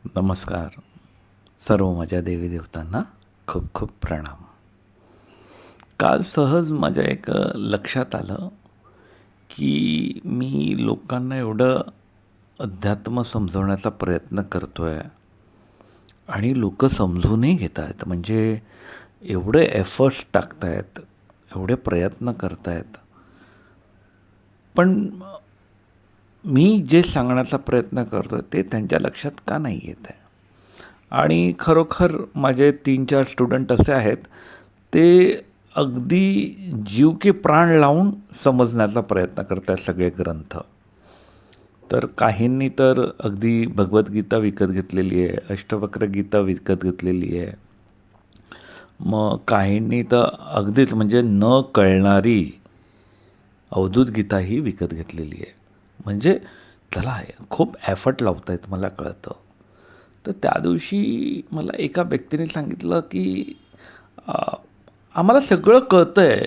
नमस्कार. सर्व माझ्या देवी देवतांना खूप खूप प्रणाम. काल सहज माझ्या लक्षात आलं, की मी लोकांना एवढं अध्यात्म समजवण्याचा प्रयत्न करतोय आणि लोकं समजूनही घेत आहेत. म्हणजे एवढे एफर्ट्स टाकतायत, एवढे प्रयत्न करतायत. पण मी जे सांगण्याचा प्रयत्न करतोय ते त्यांच्या लक्षात का नाही येत आहे? आणि खरोखर माझे 3-4 स्टुडंट असे आहेत, ते अगदी जीव की प्राण लावून समजण्याचा प्रयत्न करत आहेत सगळे ग्रंथ. तर काहींनी तर अगदी भगवद्गीता विकत घेतलेली आहे, अष्टवक्र गीता विकत घेतलेली आहे. मग काहींनी तर अगदीच म्हणजे न कळणारी अवधूत गीताही विकत घेतलेली आहे. म्हणजे चला खूप एफर्ट लावत आहेत मला कळतं. तर त्या दिवशी मला एका व्यक्तीने सांगितलं, की अ, आम्हाला सगळं कळतं आहे,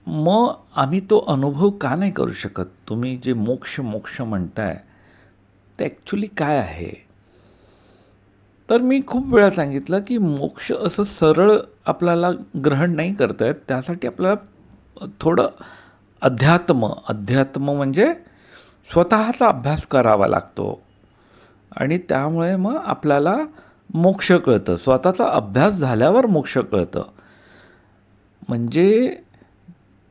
मग आम्ही तो अनुभव का नाही करू शकत? तुम्ही जे मोक्ष, मोक्ष म्हणताय, ते ॲक्च्युली काय आहे? तर मी खूप वेळा सांगितलं, की मोक्ष असं सरळ आपल्याला ग्रहण नाही करता येत. त्यासाठी आपल्याला थोडं अध्यात्म म्हणजे स्वतःचा अभ्यास करावा लागतो आणि त्यामुळे मग आपल्याला मोक्ष कळतं. स्वतःचा अभ्यास झाल्यावर मोक्ष कळतं. म्हणजे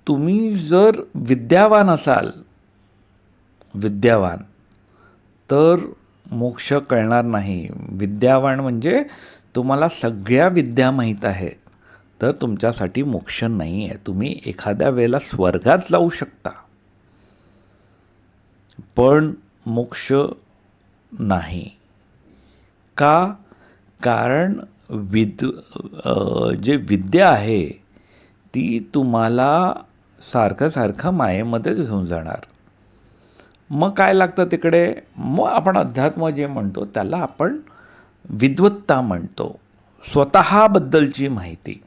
तुम्ही जर विद्यावान असाल, विद्यावान, तर मोक्ष कळणार नाही. विद्यावान म्हणजे तुम्हाला सगळ्या विद्या माहीत आहे, तर तुमच्यासाठी मोक्ष नाही आहे. तुम्ही एखाद्या वेळेला स्वर्गात जाऊ शकता, पण मोक्ष नाही. का? कारण जे विद्या आहे, ती तुम्हाला सारखं मायेमध्येच घेऊन जाणार. मग काय लागतं तिकडे? मग आपण अध्यात्म जे म्हणतो त्याला आपण विद्वत्ता म्हणतो. स्वतःबद्दलची माहिती.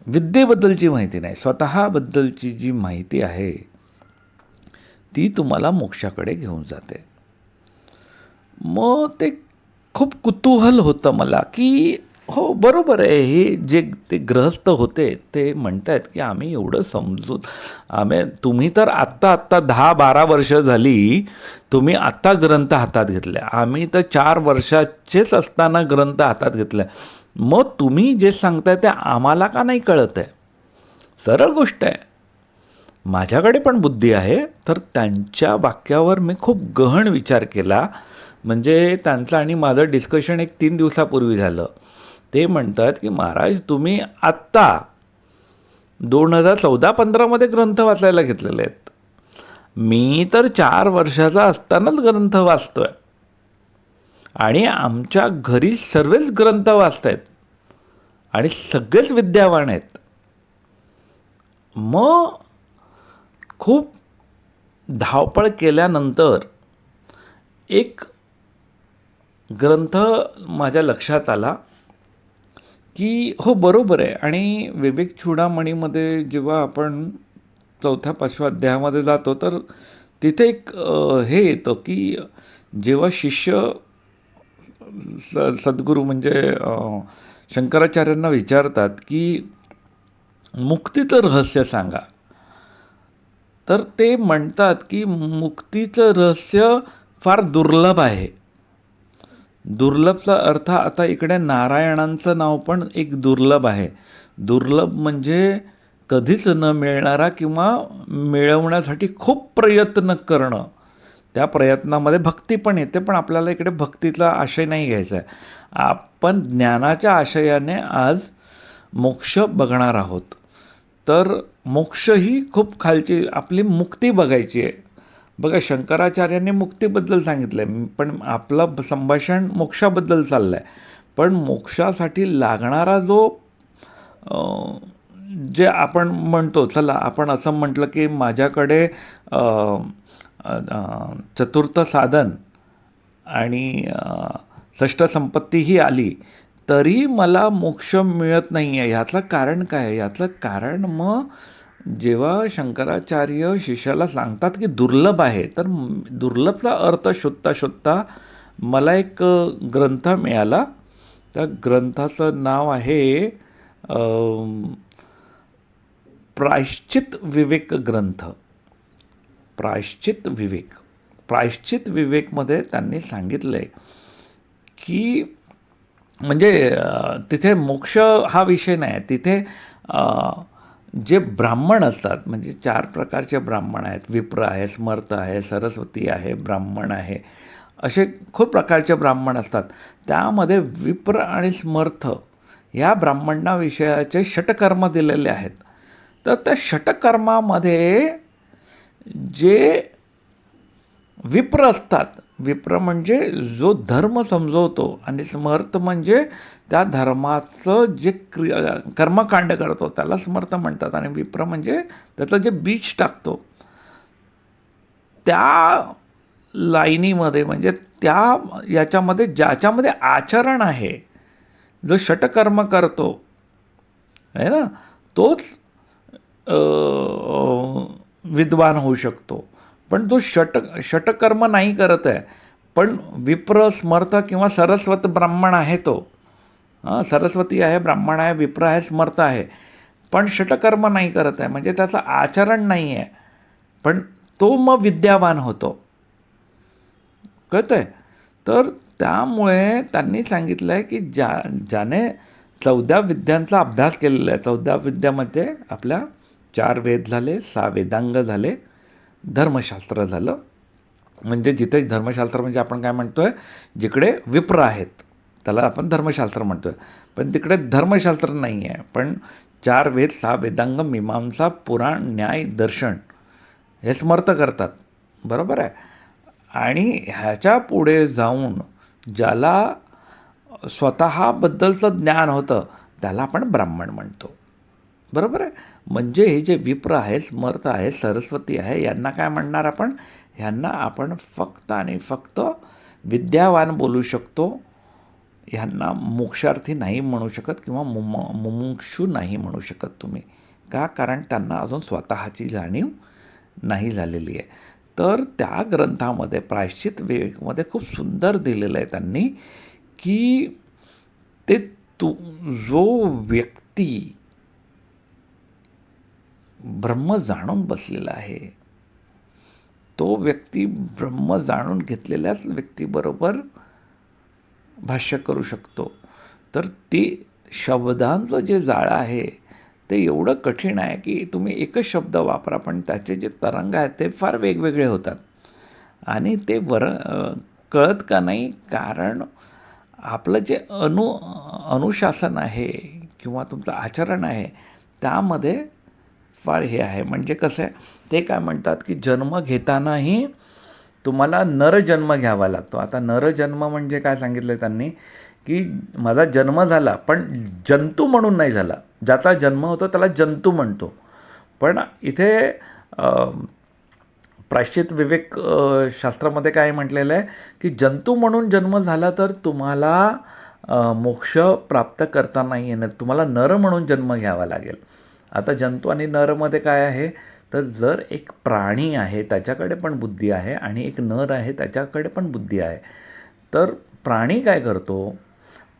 विद्येबद्दलची माहिती नाही, स्वतःबद्दलची जी माहिती आहे, ती तुम्हाला मोक्षाकडे घेऊन जाते. मग ते खूप कुतूहल होतं मला, की हो बरोबर आहे, हे जे ते गृहस्थ होते ते म्हणतायत, की आम्ही एवढं समजून तुम्ही तर आत्ता 10-12 वर्ष झाली, तुम्ही आत्ता ग्रंथ हातात घेतले. आम्ही तर 4 वर्षाचेच असताना ग्रंथ हातात घेतले. मग तुम्ही जे सांगताय ते आम्हाला का नाही कळत आहे? सरळ गोष्ट आहे. माझ्याकडे पण बुद्धी आहे, तर त्यांच्या वाक्यावर मी खूप गहन विचार केला. म्हणजे त्यांचं आणि माझं डिस्कशन 3 दिवसापूर्वी झालं. ते म्हणतात, की "महाराज तुम्ही आत्ता 2014-15 मध्ये ग्रंथ वाचायला घेतलेले आहेत. मी तर 4 वर्षाचा असतानाच ग्रंथ वाचतोय आणि आमच्या घरी सर्वच ग्रंथ वाचतायत आणि सगळेच विद्यावान आहेत." मग खूप धावपळ केल्यानंतर एक ग्रंथ माझ्या लक्षात आला, की हो बरोबर आहे. आणि विवेक चूडामणीमध्ये जेव्हा आपण 4थ्या-5व्या अध्यायामध्ये जातो, तर तिथे हे येतं, की जेव्हा शिष्य सद्गुरू म्हणजे शंकराचार्यांना विचारतात, की मुक्तीचं रहस्य सांगा. तर ते म्हणतात, की मुक्तीचं रहस्य फार दुर्लभ आहे. दुर्लभचा अर्थ आता इकडे नारायणांचं नाव पण एक दुर्लभ आहे. दुर्लभ म्हणजे कधीच न मिळणारा किंवा मिळवण्यासाठी खूप प्रयत्न करणं. त्या प्रयत्नामध्ये भक्ती पण येते, पण आपल्याला इकडे भक्तीचा आशय नाही घ्यायचा आहे. आपण ज्ञानाच्या आशयाने आज मोक्ष बघणार आहोत. तर मोक्ष ही खूप खालची आपली मुक्ती बघायची आहे. बघा शंकराचार्यांनी मुक्तीबद्दल सांगितलं आहे, पण आपलं संभाषण मोक्षाबद्दल चाललं आहे. पण मोक्षासाठी लागणारा जो अ, जे आपण म्हणतो, चला आपण असं म्हटलं, की माझ्याकडे अ, अ, अ, चतुर्थ साधन आणि षष्ठ संपत्तीही आली, तरी मला मोक्ष मिळत नाही आहे. ह्याचं कारण काय आहे? याचं कारण मग जेव्हा शंकराचार्य शिष्याला सांगतात, की दुर्लभ आहे, तर दुर्लभचा अर्थ शोधता शोधता मला एक ग्रंथ मिळाला. त्या ग्रंथाचं नाव आहे प्रायश्चित विवेक ग्रंथ. प्रायश्चित विवेक. प्रायश्चित विवेकमध्ये त्यांनी सांगितलं आहे की म्हणजे तिथे मोक्ष हा विषय नाही आहे. तिथे जे ब्राह्मण असतात, म्हणजे 4 प्रकारचे ब्राह्मण आहेत. विप्र आहे, स्मर्त आहे, सरस्वती आहे, ब्राह्मण आहे. असे खूप प्रकारचे ब्राह्मण असतात. त्यामध्ये विप्र आणि स्मर्थ या ब्राह्मणाविषयाचे षटकर्म दिलेले आहेत. तर त्या षटकर्मामध्ये जे विप्र असतात, विप्र म्हणजे जो धर्म समजवतो, आणि स्मर्त म्हणजे त्या धर्माचं जे कर्मकांड करतो त्याला स्मर्त म्हणतात, आणि विप्र म्हणजे त्याचं जे बीज टाकतो. त्या लाईनीमध्ये म्हणजे त्या याच्यामध्ये ज्याच्यामध्ये आचरण आहे, जो षटकर्म करतो आहे ना, तोच विद्वान होऊ शकतो. पण जो षटकर्म नाही करत आहे, पण विप्र, स्मर्त किंवा सरस्वत ब्राह्मण आहे तो, सरस्वती आहे, ब्राह्मण आहे, विप्र आहे, स्मर्त आहे, पण षटकर्म नाही करत आहे, म्हणजे त्याचं आचरण नाही आहे, पण तो मग विद्यावान होतो. कळतं आहे? तर त्यामुळे त्यांनी सांगितलं आहे की ज्याने 14 विद्यांचा अभ्यास केलेला आहे, 14 विद्यामध्ये आपल्या 4 वेद झाले, 6 वेदांग झाले, धर्मशास्त्र झालं. म्हणजे जिथे धर्मशास्त्र म्हणजे आपण काय म्हणतो आहे, जिकडे विप्र आहेत त्याला आपण धर्मशास्त्र म्हणतो आहे, पण तिकडे धर्मशास्त्र नाही आहे, पण 4 वेद, 6 वेदांग, मीमांसा, पुराण, न्याय, दर्शन हे स्मर्त करतात. बरोबर आहे. आणि ह्याच्या पुढे जाऊन ज्याला स्वतःबद्दलचं ज्ञान होतं त्याला आपण ब्राह्मण म्हणतो. बरोबर आहे. म्हणजे हे जे विप्र आहे, स्मर्त आहे, सरस्वती आहे, यांना काय म्हणणार आपण? ह्यांना आपण फक्त आणि फक्त विद्यावान बोलू शकतो. ह्यांना मोक्षार्थी नाही म्हणू शकत किंवा मुमुक्षू नाही म्हणू शकत तुम्ही. का? कारण त्यांना अजून स्वतःची जाणीव नाही झालेली आहे. तर त्या ग्रंथामध्ये प्रायश्चित विवेकमध्ये खूप सुंदर दिलेलं आहे त्यांनी की ते जो व्यक्ती ब्रह्म जाणून बसलेला आहे, तो व्यक्ती ब्रह्म जाणून घेतलेल्याच व्यक्तीबरोबर भाष्य करू शकतो. तर ते शब्दांचं जे जाळं आहे ते एवढं कठीण आहे की तुम्ही एकच शब्द वापरा, पण त्याचे जे तरंग आहेत ते फार वेगवेगळे होतात. आणि ते कळत का नाही? कारण आपलं जे अनुशासन आहे किंवा तुमचं आचरण आहे त्यामध्ये फार हे आहे. म्हणजे कसं आहे, ते काय म्हणतात की जन्म घेतानाही तुम्हाला नरजन्म घ्यावा लागतो. आता नरजन्म म्हणजे काय सांगितलं आहे त्यांनी, की माझा जन्म झाला पण जंतू म्हणून नाही झाला. ज्याचा जन्म होतो त्याला जंतू म्हणतो. पण इथे प्रायश्चित विवेक शास्त्रामध्ये काय म्हटलेलं आहे की जंतू म्हणून जन्म झाला तर तुम्हाला मोक्ष प्राप्त करता नाही येणार, तुम्हाला नर म्हणून जन्म घ्यावा लागेल. आता जंतू आणि नरमध्ये काय आहे, तर जर एक प्राणी आहे त्याच्याकडे पण बुद्धी आहे आणि एक नर आहे त्याच्याकडे पण बुद्धी आहे. तर प्राणी काय करतो,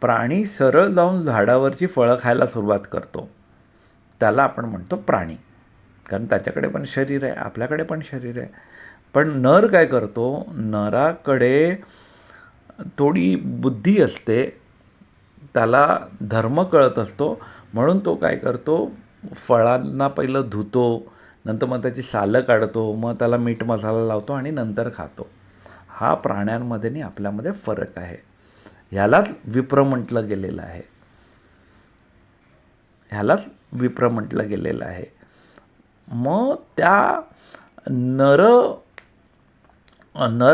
प्राणी सरळ जाऊन झाडावरची फळं खायला सुरुवात करतो, त्याला आपण म्हणतो प्राणी, कारण त्याच्याकडे पण शरीर आहे, आपल्याकडे पण शरीर आहे. पण नर काय करतो, नराकडे थोडी बुद्धी असते, त्याला धर्म कळत असतो, म्हणून तो काय करतो, फळांना पहिलं धुतो, नंतर मग त्याची सालं काढतो, मग त्याला मीठ मसाला लावतो आणि नंतर खातो. हा प्राण्यांमध्ये आणि आपल्यामध्ये फरक आहे. ह्यालाच विप्र म्हटलं गेलेलं आहे. ह्यालाच विप्र म्हटलं गेलेलं आहे. मग त्या नर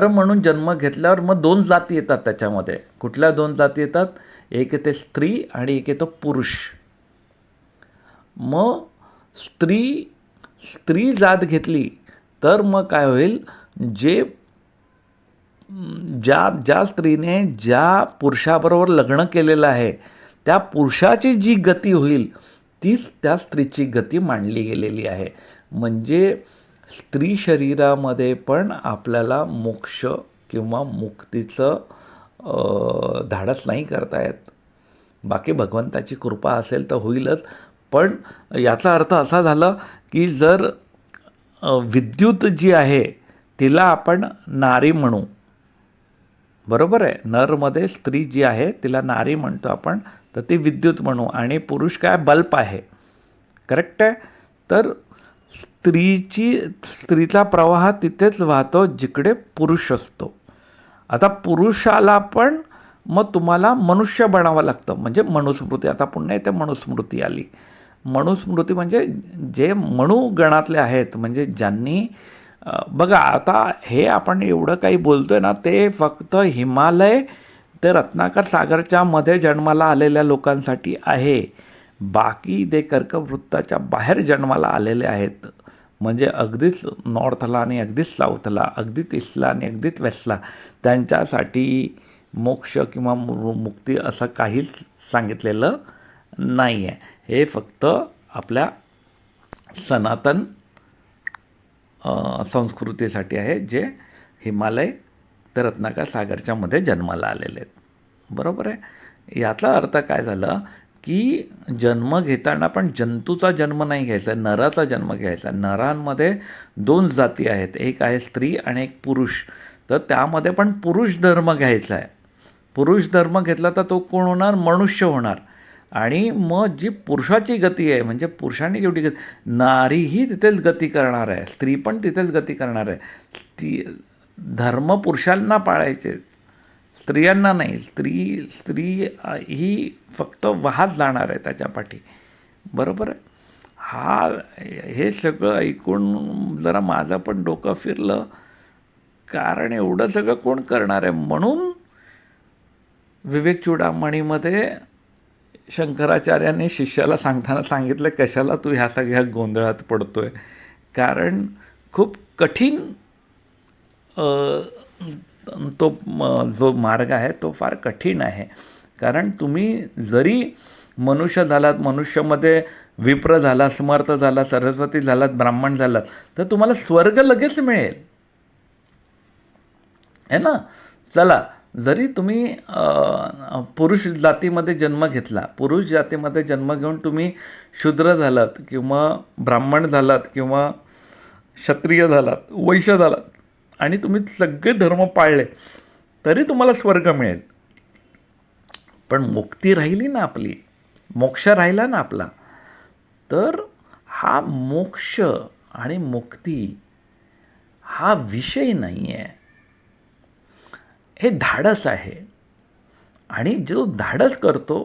म्हणून जन्म घेतल्यावर मग 2 जाती येतात त्याच्यामध्ये. कुठल्या 2 जाती येतात? एक येते स्त्री आणि एक येतो पुरुष. मग स्त्री जात घेतली तर मग काय होईल, ज्या स्त्रीने ज्या पुरुषाबरोबर लग्न केलेलं आहे त्या पुरुषाची जी गती होईल तीच त्या स्त्रीची गती मांडली गेलेली आहे. म्हणजे स्त्री शरीरामध्ये पण आपल्याला मोक्ष किंवा मुक्तीचं धाडस नाही करता येत. बाकी भगवंताची कृपा असेल तर होईलच. पण याचा अर्थ असा झाला की जर विद्युत जी आहे तिला आपण नारी म्हणू, बरोबर आहे. नरमध्ये स्त्री जी आहे तिला नारी म्हणतो आपण, तर ती विद्युत म्हणू. आणि पुरुष काय, बल्ब आहे. करेक्ट आहे. तर स्त्रीचा प्रवाह तिथेच वाहतो जिकडे पुरुष असतो. आता पुरुषाला पण मग तुम्हाला मनुष्य बनावं लागतं, म्हणजे मनुस्मृती. आता पुन्हा इथे मनुस्मृती आली. मनुस्मृती म्हणजे जे मनुगणातले आहेत, म्हणजे ज्यांनी बघा आता हे आपण एवढं काही बोलतोय ना, ते फक्त हिमालय ते रत्नाकर सागरच्या मध्ये जन्माला आलेल्या लोकांसाठी आहे. बाकी ते कर्कवृत्ताच्या बाहेर जन्माला आलेले आहेत, म्हणजे अगदीच नॉर्थला आणि अगदीच साऊथला, अगदीच ईस्टला आणि अगदीच वेस्टला, त्यांच्यासाठी मोक्ष किंवा मुक्ती असं काहीच सांगितलेलं नाही आहे. हे फक्त आपल्या सनातन संस्कृतीसाठी आहे, जे हिमालय तर रत्नाकर सागरच्या मध्ये जन्माला आलेले आहेत. बरोबर आहे. याचा अर्थ काय झाला की जन्म घेताना पण जंतूचा जन्म नाही घ्यायचा, नराचा जन्म घ्यायचा. नरांमध्ये 2 जाती आहेत, एक आहे स्त्री आणि एक पुरुष. तर त्यामध्ये पण पुरुष धर्म घ्यायचा आहे. पुरुष धर्म घेतला तर तो कोण होणार, मनुष्य होणार. आणि मग जी पुरुषाची गती आहे, म्हणजे पुरुषांनी जेवढी गती, नारीही तिथेच गती करणार आहे, स्त्री पण तिथेच गती करणार आहे. ती धर्म पुरुषांना पाळायचे, स्त्रियांना नाही. स्त्री ही फक्त वाहत जाणार आहे त्याच्या पाठी. बरोबर आहे. हे सगळं ऐकून जरा माझं पण डोकं फिरलं, कारण एवढं सगळं कोण करणार आहे. म्हणून विवेक चूडामणीमध्ये शंकराचार्यांनी शिष्याला सांगताना सांगितलं, कशाला तू ह्या सगळ्या गोंधळात पडतोय. कारण खूप कठीण तो जो मार्ग आहे तो फार कठीण आहे. कारण तुम्ही जरी मनुष्य झालात, मनुष्यामध्ये विप्र झाला, समर्थ झाला, सरस्वती झालात, ब्राह्मण झालात, तर तुम्हाला स्वर्ग लगेच मिळेल, है ना. चला, जरी तुम्ही पुरुष जातीमध्ये जन्म घेतला, पुरुष जातीमध्ये जन्म घेऊन तुम्ही शूद्र झालात किंवा ब्राह्मण झालात किंवा क्षत्रिय झालात, वैश्य झालात, आणि तुम्ही सगळे धर्म पाळले, तरी तुम्हाला स्वर्ग मिळेल. पण मुक्ती राहिली ना आपली, मोक्ष राहिला ना आपला, तर हा मोक्ष आणि मुक्ती हा विषय नाही आहे, हे धाडस आहे. आणि जो धाडस करतो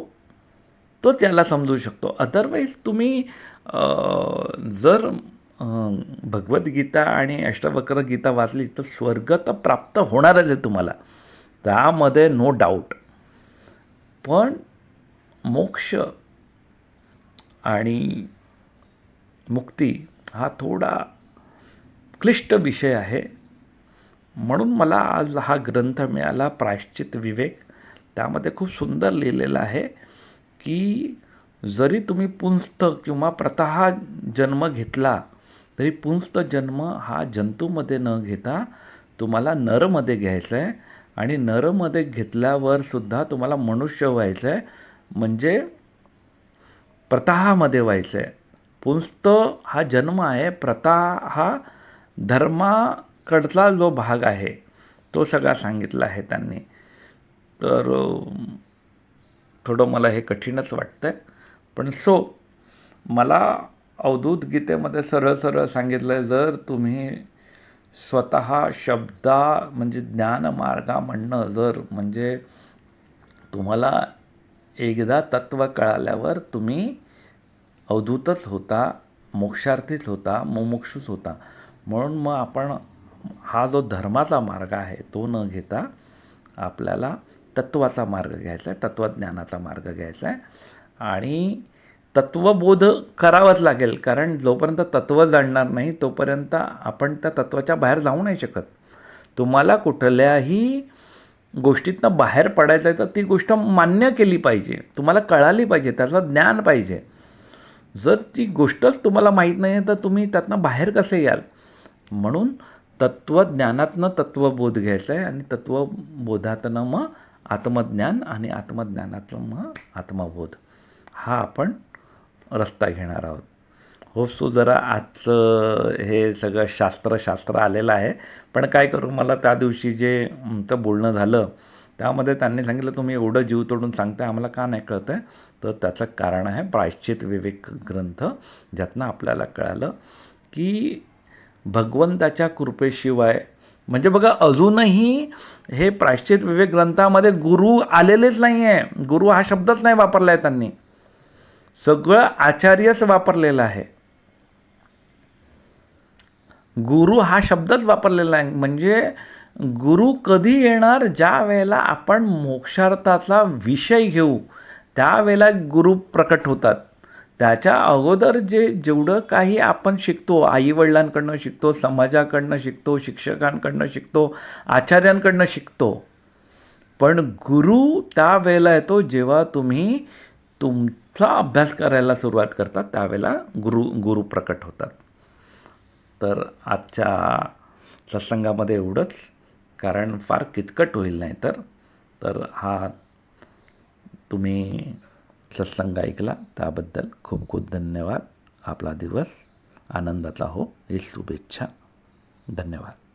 तो त्याला समजू शकतो. अदरवाईज तुम्ही जर भगवद्गीता आणि अष्टवक्र गीता वाचली तर स्वर्ग तर प्राप्त होणारच आहे तुम्हाला, त्यामध्ये नो डाऊट. पण मोक्ष आणि मुक्ती हा थोडा क्लिष्ट विषय आहे. म्हणून मला आज हा ग्रंथ मिळाला, प्रायश्चित विवेक. त्यामध्ये खूप सुंदर लिहिलेलं आहे की जरी तुम्ही पुंस्त किंवा प्रतः जन्म घेतला, तरी पुंस्त जन्म हा जंतूमध्ये न घेता तुम्हाला नरमध्ये घ्यायचा आहे. आणि नरमध्ये घेतल्यावर सुद्धा तुम्हाला मनुष्य व्हायचं आहे, म्हणजे प्रतःमध्ये व्हायचं आहे. पुंस्त हा जन्म आहे, प्रथा हा धर्माकडचा जो भाग आहे तो सगळा सांगितला आहे त्यांनी. तर थोडं मला हे कठीणच वाटतं आहे. पण मला अवधूत गीतेमध्ये सरळ सरळ सांगितलं आहे, जर तुम्ही स्वतः म्हणजे ज्ञानमार्गा म्हणणं, जर म्हणजे तुम्हाला एकदा तत्त्व कळाल्यावर तुम्ही अवधूतच होता, मोक्षार्थीच होता, मुमुक्षूच होता. म्हणून मग आपण हा जो धर्माचा मार्ग आहे तो न घेता आपल्याला तत्त्वाचा मार्ग घ्यायचा आहे, तत्त्वज्ञानाचा मार्ग घ्यायचा आहे. आणि तत्त्वबोध करावाच लागेल, कारण जोपर्यंत तत्त्व जाणणार नाही तोपर्यंत आपण त्या तत्त्वाच्या बाहेर जाऊ नाही शकत. तुम्हाला कुठल्याही गोष्टीतनं बाहेर पडायचं आहे तर ती गोष्ट मान्य केली पाहिजे, तुम्हाला कळाली पाहिजे, त्याचं ज्ञान पाहिजे. जर ती गोष्टच तुम्हाला माहीत नाही आहे तर तुम्ही त्यातनं बाहेर कसे याल. म्हणून तत्त्वज्ञानातनं तत्त्वबोध घ्यायचा आहे आणि तत्त्वबोधातनं मग आत्मज्ञान आणि आत्मज्ञानातलं मग आत्मबोध हा आपण रस्ता घेणार आहोत. होप सो जरा आजचं हे सगळं शास्त्र आलेलं आहे. पण काय करू, मला त्या दिवशी जे आमचं बोलणं झालं त्यामध्ये त्यांनी सांगितलं तुम्ही एवढं जीव तोडून सांगताय आम्हाला का नाही कळत आहे. तर त्याचं कारण आहे प्रायश्चित विवेक ग्रंथ, ज्यातनं आपल्याला कळालं की भगवंताच्या कृपेशिवाय, म्हणजे बघा अजूनही हे प्रायश्चित विवेक ग्रंथामध्ये गुरु आलेलेच नाही आहे. गुरु हा शब्दच नाही वापरला आहे त्यांनी, सगळं आचार्यच वापरलेलं आहे. गुरु हा शब्दच वापरलेला आहे. म्हणजे गुरु कधी येणार, ज्या वेळेला आपण मोक्षार्थाचा विषय घेऊ त्यावेळेला गुरु प्रकट होतात. त्याच्या अगोदर जेवढं काही आपण शिकतो, आईवडिलांकडनं शिकतो, समाजाकडनं शिकतो, शिक्षकांकडनं शिकतो, आचार्यांकडनं शिकतो, पण गुरु त्या वेळेला येतो जेव्हा तुम्ही तुमचा अभ्यास करायला सुरुवात करता, त्यावेळेला गुरु प्रकट होतात. तर आजच्या सत्संगामध्ये एवढंच, कारण फार किचकट होईल नाही तर हा तुम्ही सत्संग ऐकला त्याबद्दल खूप खूप धन्यवाद. आपला दिवस आनंदाचा हो ही शुभेच्छा. धन्यवाद.